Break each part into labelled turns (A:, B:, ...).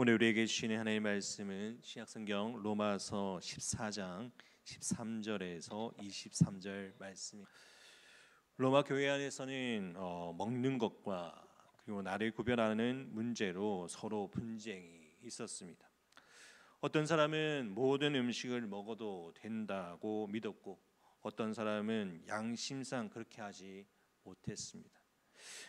A: 오늘 우리에게 주시는 하나님의 말씀은 신약성경 로마서 14장 13절에서 23절 말씀입니다. 로마 교회 안에서는 먹는 것과 그리고 나를 구별하는 문제로 서로 분쟁이 있었습니다. 어떤 사람은 모든 음식을 먹어도 된다고 믿었고, 어떤 사람은 양심상 그렇게 하지 못했습니다.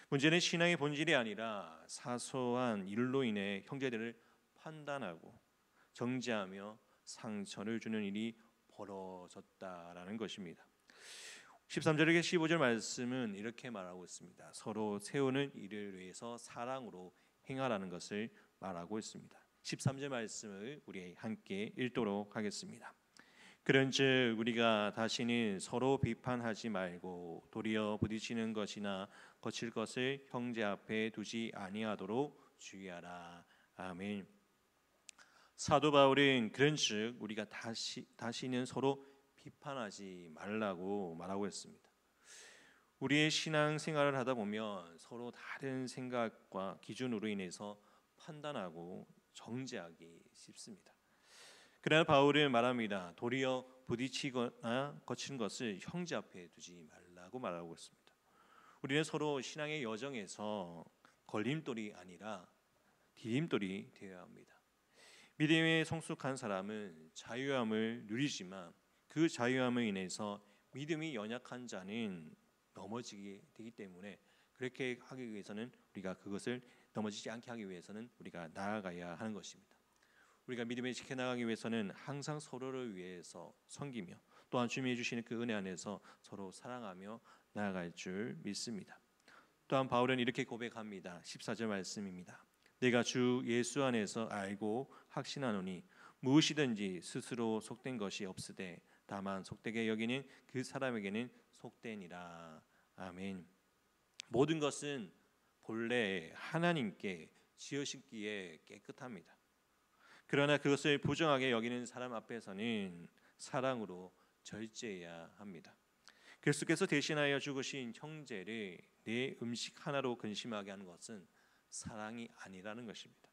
A: 문제는 신앙의 본질이 아니라 사소한 일로 인해 형제들을 판단하고 정죄하며 상처를 주는 일이 벌어졌다라는 것입니다. 13절에게 15절 말씀은 이렇게 말하고 있습니다. 서로 세우는 일을 위해서 사랑으로 행하라는 것을 말하고 있습니다. 13절 말씀을 우리 함께 읽도록 하겠습니다. 그런즉 우리가 다시는 서로 비판하지 말고 도리어 부딪히는 것이나 거칠 것을 형제 앞에 두지 아니하도록 주의하라. 아멘. 사도 바울은 그런즉 우리가 다시는 서로 비판하지 말라고 말하고 있습니다. 우리의 신앙 생활을 하다 보면 서로 다른 생각과 기준으로 인해서 판단하고 정죄하기 쉽습니다. 그러나 바울은 말합니다. 도리어 부딪히거나 거친 것을 형제 앞에 두지 말라고 말하고 있습니다. 우리는 서로 신앙의 여정에서 걸림돌이 아니라 디딤돌이 되어야 합니다. 믿음에 성숙한 사람은 자유함을 누리지만 그 자유함을 인해서 믿음이 연약한 자는 넘어지게 되기 때문에 그렇게 하기 위해서는 우리가 그것을 넘어지지 않게 하기 위해서는 우리가 나아가야 하는 것입니다. 우리가 믿음을 지켜나가기 위해서는 항상 서로를 위해서 섬기며 또한 주님이 주시는 그 은혜 안에서 서로 사랑하며 나아갈 줄 믿습니다. 또한 바울은 이렇게 고백합니다. 14절 말씀입니다. 내가 주 예수 안에서 알고 확신하노니 무엇이든지 스스로 속된 것이 없으되 다만 속되게 여기는 그 사람에게는 속되니라. 아멘. 모든 것은 본래 하나님께 지으시기에 깨끗합니다. 그러나 그것을 부정하게 여기는 사람 앞에서는 사랑으로 절제해야 합니다. 그리스도께서 대신하여 죽으신 형제를 내 음식 하나로 근심하게 하는 것은 사랑이 아니라는 것입니다.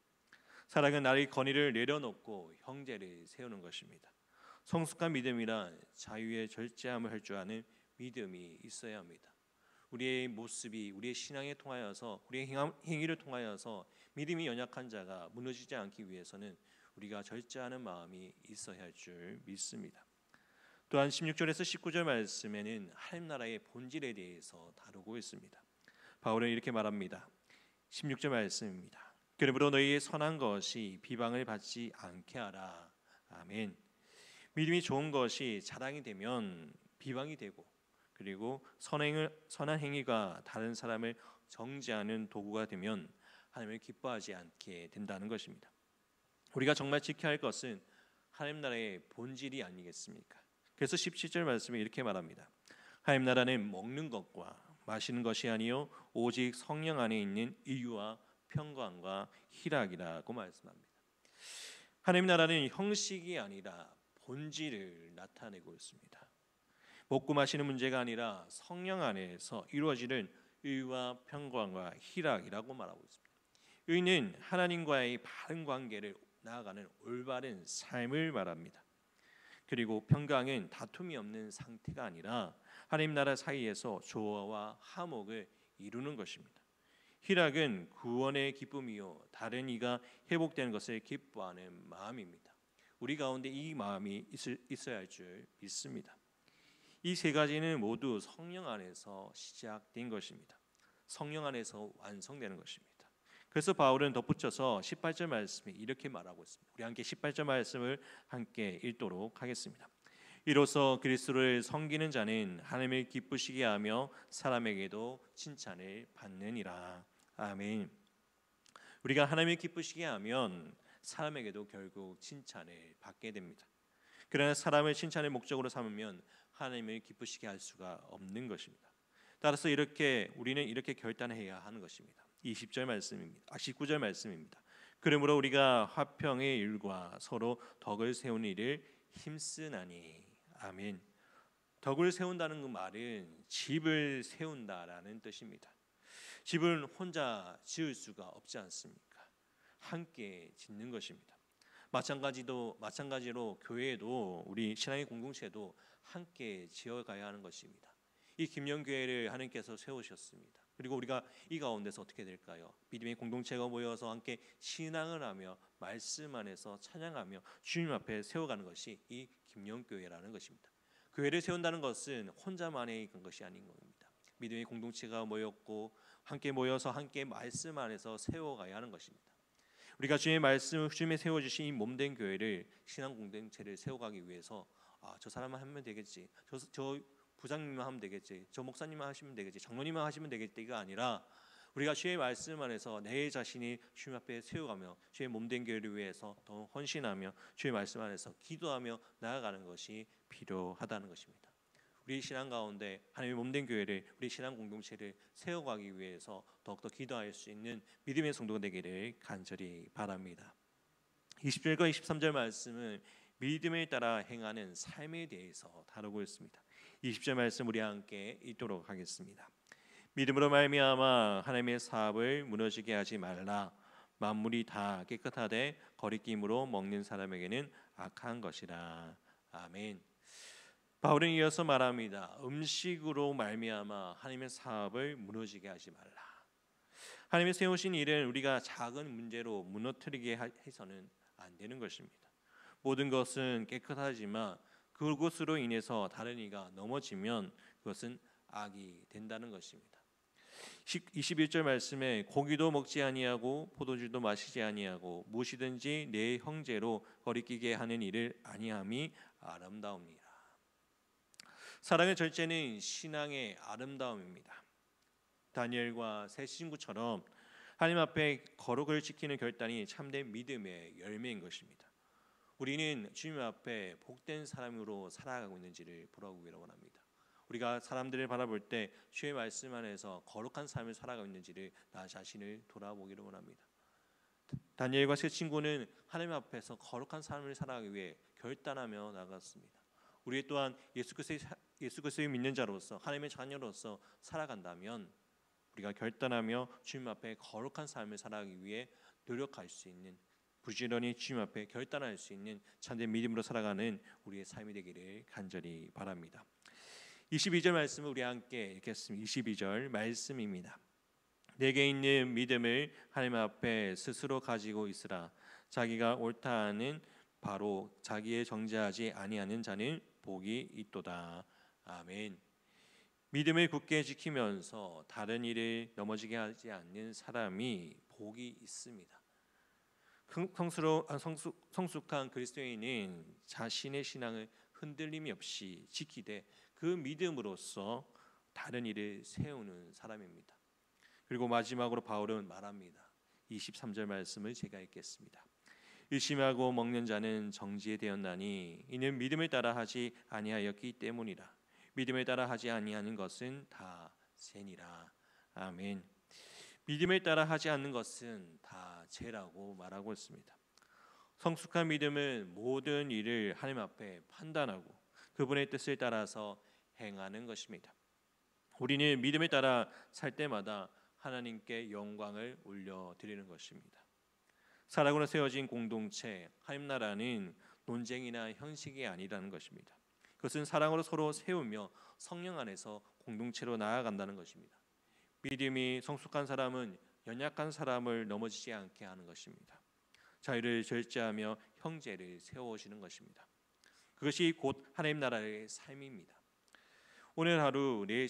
A: 사랑은 나의 권위를 내려놓고 형제를 세우는 것입니다. 성숙한 믿음이란 자유의 절제함을 할 줄 아는 믿음이 있어야 합니다. 우리의 모습이 우리의 신앙에 통하여서 우리의 행위를 통하여서 믿음이 연약한 자가 무너지지 않기 위해서는 우리가 절제하는 마음이 있어야 할 줄 믿습니다. 또한 16절에서 19절 말씀에는 하나님 나라의 본질에 대해서 다루고 있습니다. 바울은 이렇게 말합니다. 16절 말씀입니다. 그러므로 너희의 선한 것이 비방을 받지 않게 하라. 아멘. 믿음이 좋은 것이 자랑이 되면 비방이 되고, 그리고 선한 행위가 다른 사람을 정죄하는 도구가 되면 하나님을 기뻐하지 않게 된다는 것입니다. 우리가 정말 지켜야 할 것은 하나님 나라의 본질이 아니겠습니까? 그래서 17절 말씀에 이렇게 말합니다. 하나님 나라는 먹는 것과 마시는 것이 아니요 오직 성령 안에 있는 의와 평강과 희락이라고 말씀합니다. 하나님 나라는 형식이 아니라 본질을 나타내고 있습니다. 먹고 마시는 문제가 아니라 성령 안에서 이루어지는 의와 평강과 희락이라고 말하고 있습니다. 의는 하나님과의 바른 관계를 나아가는 올바른 삶을 말합니다. 그리고 평강은 다툼이 없는 상태가 아니라 하나님 나라 사이에서 조화와 화목을 이루는 것입니다. 희락은 구원의 기쁨이요 다른 이가 회복되는 것을 기뻐하는 마음입니다. 우리 가운데 이 마음이 있어야 할 줄 믿습니다. 이 세 가지는 모두 성령 안에서 시작된 것입니다. 성령 안에서 완성되는 것입니다. 그래서 바울은 덧붙여서 18절 말씀에 이렇게 말하고 있습니다. 우리 함께 18절 말씀을 함께 읽도록 하겠습니다. 이로써 그리스도를 섬기는 자는 하나님을 기쁘시게 하며 사람에게도 칭찬을 받느니라. 아멘. 우리가 하나님을 기쁘시게 하면 사람에게도 결국 칭찬을 받게 됩니다. 그러나 사람을 칭찬의 목적으로 삼으면 하나님을 기쁘시게 할 수가 없는 것입니다. 따라서 우리는 이렇게 결단해야 하는 것입니다. 20절 말씀입니다. 19절 말씀입니다. 그러므로 우리가 화평의 일과 서로 덕을 세우는 일을 힘쓰나니. 아멘. 덕을 세운다는 그 말은 집을 세운다라는 뜻입니다. 집은 혼자 지을 수가 없지 않습니까? 함께 짓는 것입니다. 마찬가지로 교회도 우리 신앙의 공동체도 함께 지어가야 하는 것입니다. 이 김영교회를 하나님께서 세우셨습니다. 그리고 우리가 이 가운데서 어떻게 될까요? 믿음의 공동체가 모여서 함께 신앙을 하며 말씀 안에서 찬양하며 주님 앞에 세워가는 것이 이 김영교회라는 것입니다. 교회를 세운다는 것은 혼자만의 것이 아닌 겁니다. 믿음의 공동체가 모였고 함께 모여서 함께 말씀 안에서 세워가야 하는 것입니다. 우리가 주님의 말씀, 주님의 세워주신 이 몸된 교회를 신앙 공동체를 세워가기 위해서 저 사람만 하면 되겠지, 저 부장님만 하면 되겠지, 저 목사님만 하시면 되겠지, 장로님만 하시면 되겠지가 아니라 우리가 주의 말씀 안에서 내 자신이 주님 앞에 세워가며 주의 몸된 교회를 위해서 더 헌신하며 주의 말씀 안에서 기도하며 나아가는 것이 필요하다는 것입니다. 우리 신앙 가운데 하나님의 몸된 교회를, 우리 신앙 공동체를 세워가기 위해서 더욱더 기도할 수 있는 믿음의 성도가 되기를 간절히 바랍니다. 20절과 23절 말씀은 믿음을 따라 행하는 삶에 대해서 다루고 있습니다. 20절 말씀 우리 함께 읽도록 하겠습니다. 믿음으로 말미암아 하나님의 사업을 무너지게 하지 말라. 만물이 다 깨끗하되 거리낌으로 먹는 사람에게는 악한 것이라. 아멘. 바울은 이어서 말합니다. 음식으로 말미암아 하나님의 사업을 무너지게 하지 말라. 하나님의 세우신 일은 우리가 작은 문제로 무너뜨리게 해서는 안 되는 것입니다. 모든 것은 깨끗하지만 그것으로 인해서 다른 이가 넘어지면 그것은 악이 된다는 것입니다. 21절 말씀에 고기도 먹지 아니하고 포도주도 마시지 아니하고 무엇이든지 내 형제로 거리끼게 하는 일을 아니함이 아름다움이라. 사랑의 절제는 신앙의 아름다움입니다. 다니엘과 세 친구처럼 하나님 앞에 거룩을 지키는 결단이 참된 믿음의 열매인 것입니다. 우리는 주님 앞에 복된 사람으로 살아가고 있는지를 보라고 원합니다. 우리가 사람들을 바라볼 때 주의 말씀 안에서 거룩한 삶을 살아가고 있는지를 나 자신을 돌아보기를 원합니다. 다니엘과 세 친구는 하나님 앞에서 거룩한 삶을 살아가기 위해 결단하며 나갔습니다. 우리 또한 예수 그리스도를 믿는 자로서 하나님의 자녀로서 살아간다면 우리가 결단하며 주님 앞에 거룩한 삶을 살아가기 위해 노력할 수 있는, 부지런히 주님 앞에 결단할 수 있는 참된 믿음으로 살아가는 우리의 삶이 되기를 간절히 바랍니다. 22절 말씀을 우리 함께 읽겠습니다. 22절 말씀입니다. 내게 있는 믿음을 하나님 앞에 스스로 가지고 있으라. 자기가 옳다 하는 바로 자기의 정죄하지 아니하는 자는 복이 있도다. 아멘. 믿음을 굳게 지키면서 다른 일을 넘어지게 하지 않는 사람이 복이 있습니다. 성숙한 그리스도인은 자신의 신앙을 흔들림이 없이 지키되 그 믿음으로써 다른 일을 세우는 사람입니다. 그리고 마지막으로 바울은 말합니다. 23절 말씀을 제가 읽겠습니다. 의심하고 먹는 자는 정지에 되었나니 이는 믿음을 따라 하지 아니하였기 때문이라. 믿음을 따라 하지 아니하는 것은 다 죄니라. 아멘. 믿음을 따라 하지 않는 것은 다 죄라고 말하고 있습니다. 성숙한 믿음은 모든 일을 하나님 앞에 판단하고 그분의 뜻을 따라서 행하는 것입니다. 우리는 믿음을 따라 살 때마다 하나님께 영광을 올려드리는 것입니다. 사랑으로 세워진 공동체, 하나님 나라는 논쟁이나 형식이 아니라는 것입니다. 그것은 사랑으로 서로 세우며 성령 안에서 공동체로 나아간다는 것입니다. 믿음이 성숙한 사람은 연약한 사람을 넘어지지 않게 하는 것입니다. 자유를 절제하며 형제를 세워오시는 것입니다. 그것이 곧 하나님 나라의 삶입니다. 오늘 하루 내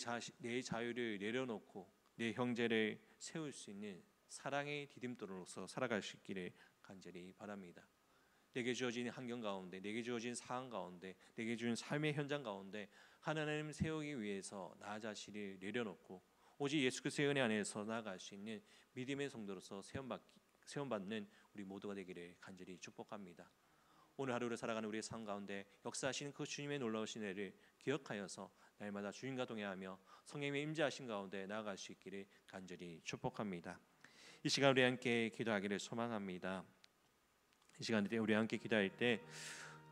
A: 자유를 내려놓고 내 형제를 세울 수 있는 사랑의 디딤돌로서 살아갈 수 있기를 간절히 바랍니다. 내게 주어진 환경 가운데, 내게 주어진 상황 가운데, 내게 주어진 삶의 현장 가운데 하나님 세우기 위해서 나 자신을 내려놓고 오직 예수 그리스도의 은혜 안에서 나아갈 수 있는 믿음의 성도로서 세움받는 우리 모두가 되기를 간절히 축복합니다. 오늘 하루를 살아가는 우리의 삶 가운데 역사하시는 그 주님의 놀라우신 은혜를 기억하여서 날마다 주님과 동행하며 성령의 임재하신 가운데 나아갈 수 있기를 간절히 축복합니다. 이 시간 우리 함께 기도하기를 소망합니다. 이 시간에 우리 함께 기도할 때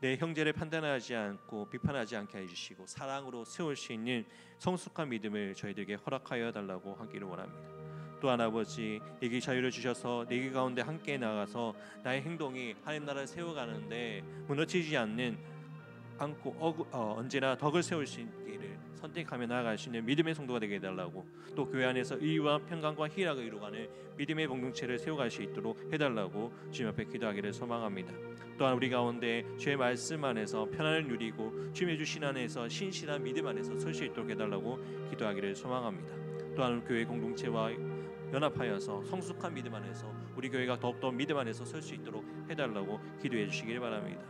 A: 내 형제를 판단하지 않고 비판하지 않게 해주시고 사랑으로 세울 수 있는 성숙한 믿음을 저희들에게 허락하여 달라고 하기를 원합니다. 또한 아버지 내게 자유를 주셔서 내게 가운데 함께 나가서 나의 행동이 하나님 나라를 세워가는데 무너지지 않는 않고 언제나 덕을 세울 수 있기를 선택하며 나아갈 수 있는 믿음의 성도가 되게 해달라고, 또 교회 안에서 의와 평강과 희락을 이루어가는 믿음의 공동체를 세워갈 수 있도록 해달라고 주님 앞에 기도하기를 소망합니다. 또한 우리 가운데 주의 말씀 안에서 편안을 누리고 주님의 주신 안에서 신실한 믿음 안에서 설 수 있도록 해달라고 기도하기를 소망합니다. 또한 교회 공동체와 연합하여서 성숙한 믿음 안에서 우리 교회가 더욱더 믿음 안에서 설 수 있도록 해달라고 기도해 주시길 바랍니다.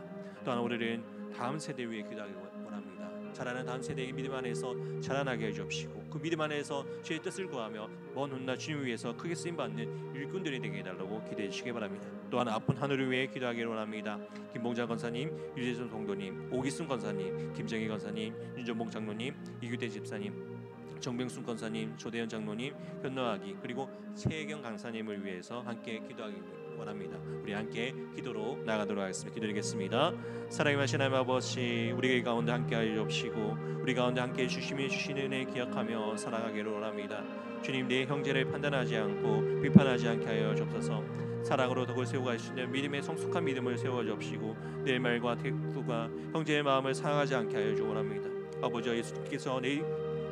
A: 또한 우리는 다음 세대 위해 기도하기 원합니다. 자라는 다음 세대의 믿음 안에서 자라나게 해주옵시고 그 믿음 안에서 주의 뜻을 구하며 먼 훗날 주님 위해서 크게 쓰임받는 일꾼들이 되게 해달라고 기도해 주시기 바랍니다. 또한 아픈 하늘을 위해 기도하기를 원합니다. 김봉자 권사님, 유재선 동도님, 오기순 권사님, 김정희 권사님, 윤전봉 장로님, 이규대 집사님, 정병순 권사님, 조대현 장로님, 현노아기 그리고 최혜경 강사님을 위해서 함께 기도하기 원합니다. 우리 함께 기도로 나가도록 하겠습니다. 기도드리겠습니다. 사랑의 하신 하나님 아버지, 우리 가운데 함께 하여 주옵시고 우리 가운데 함께 주시는 은혜 기억하며 살아가기를 원합니다. 주님, 내 형제를 판단하지 않고 비판하지 않게 하여 주옵소서. 사랑으로 덕을 세워갈 수 있는 믿음의 성숙한 믿음을 세워 주옵시고 내 말과 태도가 형제의 마음을 상하지 않게 하여 주옵 원합니다. 아버지, 예수께서 내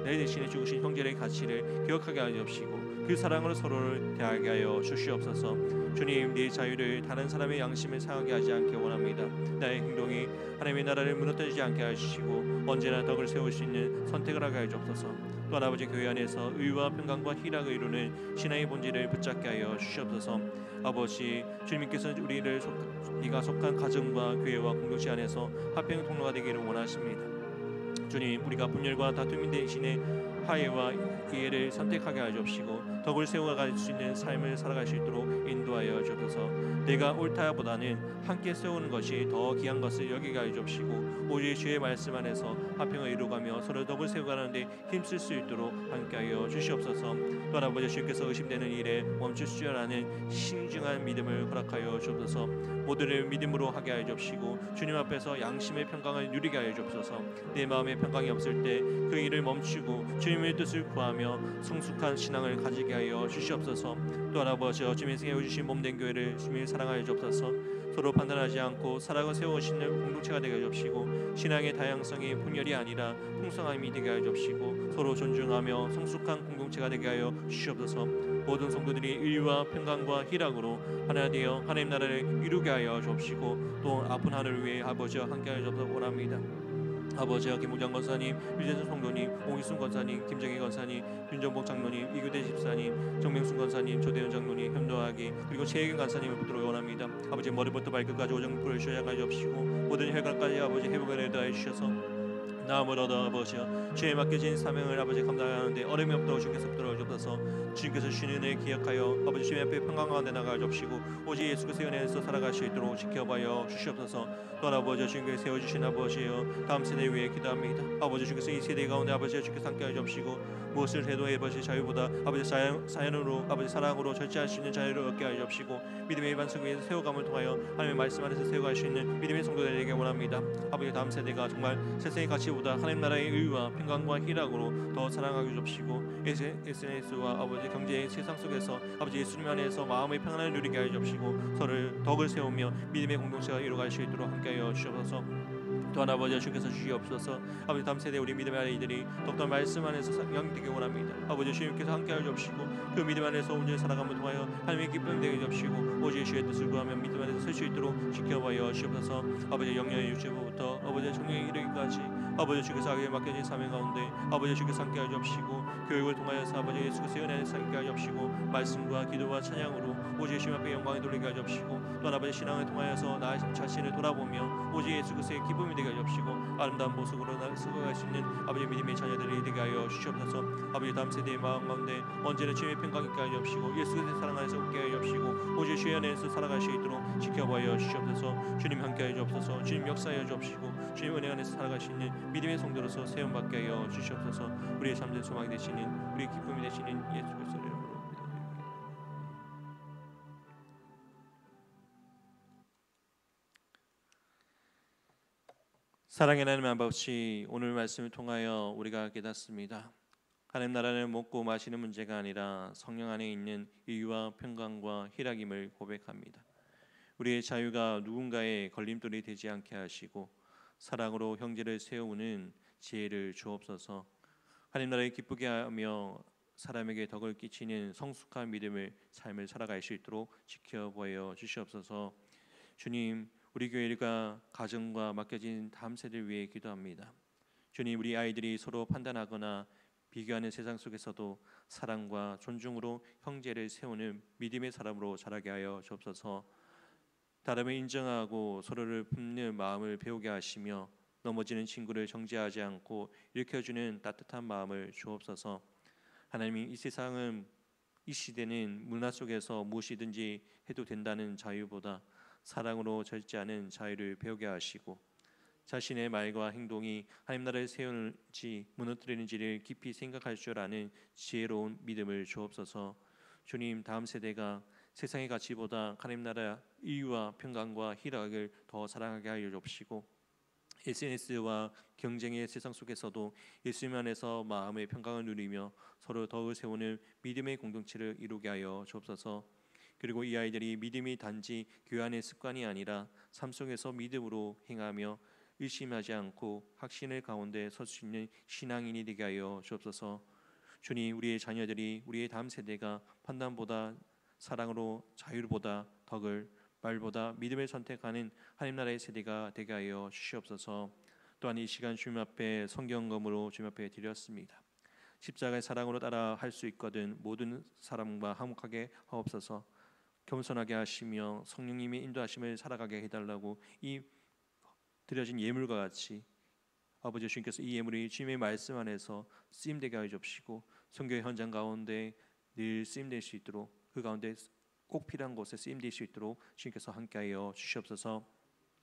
A: 대신에 죽으신 형제의 가치를 기억하게 하여 주옵시고 그 사랑으로 서로를 대하게 하여 주시옵소서. 주님, 네 자유를 다른 사람의 양심을 상하게 하지 않게 원합니다. 나의 행동이 하나님의 나라를 무너뜨리지 않게 하시고 언제나 덕을 세울 수 있는 선택을 하게 하여 주옵소서. 또한 아버지, 교회 안에서 의와 평강과 희락을 이루는 신앙의 본질을 붙잡게 하여 주시옵소서. 아버지, 주님께서 우리를 네가 속한 가정과 교회와 공동체 안에서 화평 통로가 되기를 원하십니다. 주님, 우리가 분열과 다툼이 대신에 화해와 이해를 선택하게 하여 주옵시고 덕을 세워갈 수 있는 삶을 살아갈 수 있도록 인도하여 주옵소서. 내가 옳다보다는 함께 세우는 것이 더 귀한 것을 여기게 하여 주옵시고 오직 주의 말씀 안에서 화평을 이루어가며 서로 덕을 세워가는데 힘쓸 수 있도록 함께하여 주시옵소서. 또한 아버지, 주께서 의심되는 일에 멈출 줄 아는 신중한 믿음을 허락하여 주옵소서. 모두를 믿음으로 하게 하여 주옵시고 주님 앞에서 양심의 평강을 누리게 하여 주옵소서. 내 마음에 평강이 없을 때 그 일을 멈추고 주님의 뜻을 구하며 성숙한 신앙을 가지게 하여 주시옵소서. 또한 아버지, 주님이 세워주신 몸된 교회를 주님이 사랑하여 주옵소서. 서로 판단하지 않고 사랑을 세우시는 공동체가 되게 하여 주옵시고 신앙의 다양성이 분열이 아니라 풍성함이 되게 하여 주옵시고 서로 존중하며 성숙한 공동체가 되게 하여 주시옵소서. 모든 성도들이 의와 평강과 희락으로 하나 되어 하나님 나라를 이루게 하여 주옵시고 또 아픈 하늘을 위해 아버지와 함께하여 주옵소서 원합니다. 아버지와 김우장 권사님, 유재선 성도님, 오기순 권사님, 김정희 권사님, 윤정복 장로님, 이규대 집사님, 정명순 권사님, 조대현 장로님, 현도하기 그리고 최혜경 권사님을 붙들어 원합니다. 아버지, 머리부터 발끝까지 오정풀을 쉬어야가 주옵시고 모든 혈관까지 아버지 회복을 더해 주셔서 나음을 얻어 아버지여 주에 맡겨진 사명을 아버지 감당하는데 어려움이 없도록 주께서 붙들어 주옵소서. 주님께서 주시는 은혜를 기억하여 아버지 주님 앞에 평강 가운데 나가 주옵시고 오직 예수께서 은혜에서 살아갈 수 있도록 지켜봐여 주시옵소서. 또한 아버지, 주님께서 세워주신 아버지여 다음 세대 위해 기도합니다. 아버지, 주께서 이 세대 가운데 아버지 주께서 함께하여 주옵시고 무엇을 해도 아버지 자유보다 아버지 자연으로 아버지 사랑으로 절제할 수 있는 자유를 얻게 하여 주옵시고 믿음의 반석 위에서 세워감을 통하여 하나님의 말씀 안에서 세워갈 수 있는 믿음의 성도들에게 원합니다. 아버지, 다음 세대가 정말 세상의 가치보다 하나님 나라의 의와 평강과 희락으로 더 사랑하게 주옵시고 SNS와 아버지 경제의 세상 속에서 아버지 예수님 안에서 마음의 평안을 누리게 하여 주옵시고 서로를 덕을 세우며 믿음의 공동체가 이루어갈 수 있도록 함께하여 주옵소서. 또한 아버지, 주께서 주시옵소서. 아버지, 다음 세대 우리 믿음의 아이들이 더욱더 말씀 안에서 영되게 원합니다. 아버지, 주님께서 함께하여 주옵시고 그 믿음 안에서 온전히 살아감을 통하여 하나님의 기쁨 되게 주옵시고 오직 주의 뜻을 구하며 믿음 안에서 설 수 있도록 지켜봐여 주옵소서. 아버지, 영영의 유치부부터 아버지 정령에 이르기까지 아버지 주께서 하게 맡겨진 사명 가운데 아버지 주께서 함께하여 주옵시고 교육을 통하여서 아버지 예수께서 은혜에서 함께하여 주옵시고 말씀과 기도와 찬양으로 오직 주님 앞에 영광을 돌리게 하여 주옵시고 또한 아버지 신앙을 통하여서 나 자신을 돌아보며 오직 예수 그리스도의 기쁨이 되게 하여 주옵시고 아름다운 모습으로 나서갈 수 있는 아버지 믿음의 자녀들이 되게 하여 주시옵소서. 아버지, 다음 세대의 마음 가운데 언제나 주님의 평강 있게 하여 주옵시고 예수 그리스도의 사랑 안에서 웃게 하여 주옵시고 오직 주의 안에서 살아갈 수 있도록 지켜봐여 주시옵소서. 주님 함께하여 주옵소서. 주님 역사하여 주옵시고 주님 은혜 안에서 살아갈 수 있는 믿음의 성도로서 세움받게 하여 주시옵소서. 우리의 참된 소망이 되시는 우리의 기쁨이 되시는 예수 그리스도의 이름으로 기도드립니다. 사랑의 하나님 아버지, 오늘 말씀을 통하여 우리가 깨닫습니다. 하나님 나라는 먹고 마시는 문제가 아니라 성령 안에 있는 의와 평강과 희락임을 고백합니다. 우리의 자유가 누군가의 걸림돌이 되지 않게 하시고 사랑으로 형제를 세우는 지혜를 주옵소서. 하나님 나라를 기쁘게 하며 사람에게 덕을 끼치는 성숙한 믿음을 삶을 살아갈 수 있도록 지켜보여 주시옵소서. 주님, 우리 교회가 가정과 맡겨진 다음 세대를 위해 기도합니다. 주님, 우리 아이들이 서로 판단하거나 비교하는 세상 속에서도 사랑과 존중으로 형제를 세우는 믿음의 사람으로 자라게 하여 주옵소서. 다름을 인정하고 서로를 품는 마음을 배우게 하시며 넘어지는 친구를 정죄하지 않고 일으켜주는 따뜻한 마음을 주옵소서. 하나님이 이 세상은 이 시대는 문화 속에서 무엇이든지 해도 된다는 자유보다 사랑으로 절제하는 자유를 배우게 하시고 자신의 말과 행동이 하나님 나라를 세우는지 무너뜨리는지를 깊이 생각할 줄 아는 지혜로운 믿음을 주옵소서. 주님, 다음 세대가 세상의 가치보다 하나님 나라 의와 평강과 희락을 더 사랑하게 하여 주옵시고 SNS와 경쟁의 세상 속에서도 예수님 안에서 마음의 평강을 누리며 서로 더욱 세우는 믿음의 공동체를 이루게 하여 주옵소서. 그리고 이 아이들이 믿음이 단지 교회 안의 습관이 아니라 삶 속에서 믿음으로 행하며 의심하지 않고 확신의 가운데 설 수 있는 신앙인이 되게 하여 주옵소서. 주님, 우리의 자녀들이 우리의 다음 세대가 판단보다 사랑으로 자유보다 덕을 말보다 믿음을 선택하는 하나님 나라의 세대가 되게 하여 주시옵소서. 또한 이 시간 주님 앞에 성경검으로 주님 앞에 드렸습니다. 십자가의 사랑으로 따라 할 수 있거든 모든 사람과 화목하게 하옵소서. 겸손하게 하시며 성령님의 인도하심을 살아가게 해달라고 이 드려진 예물과 같이 아버지 주님께서 이 예물이 주님의 말씀 안에서 쓰임되게 하여 주옵시고 선교의 현장 가운데 늘 쓰임될 수 있도록 그 가운데 꼭 필요한 곳에 쓰임될 수 있도록 주님께서 함께하여 주시옵소서.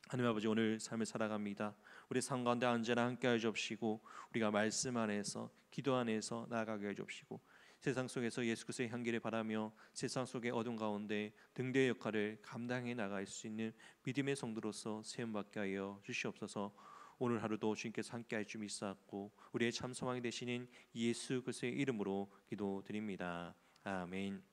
A: 하나님 아버지, 오늘 삶을 살아갑니다. 우리 삶 가운데 언제나 함께하여 주옵시고 우리가 말씀 안에서 기도 안에서 나아가게 해 주옵시고 세상 속에서 예수 그리스도의 향기를 바라며 세상 속의 어둠 가운데 등대의 역할을 감당해 나갈 수 있는 믿음의 성도로서 세움받게 하여 주시옵소서. 오늘 하루도 주님께서 함께할 줄 믿사옵고 우리의 참 소망이 되시는 예수 그리스도의 이름으로 기도드립니다. 아멘.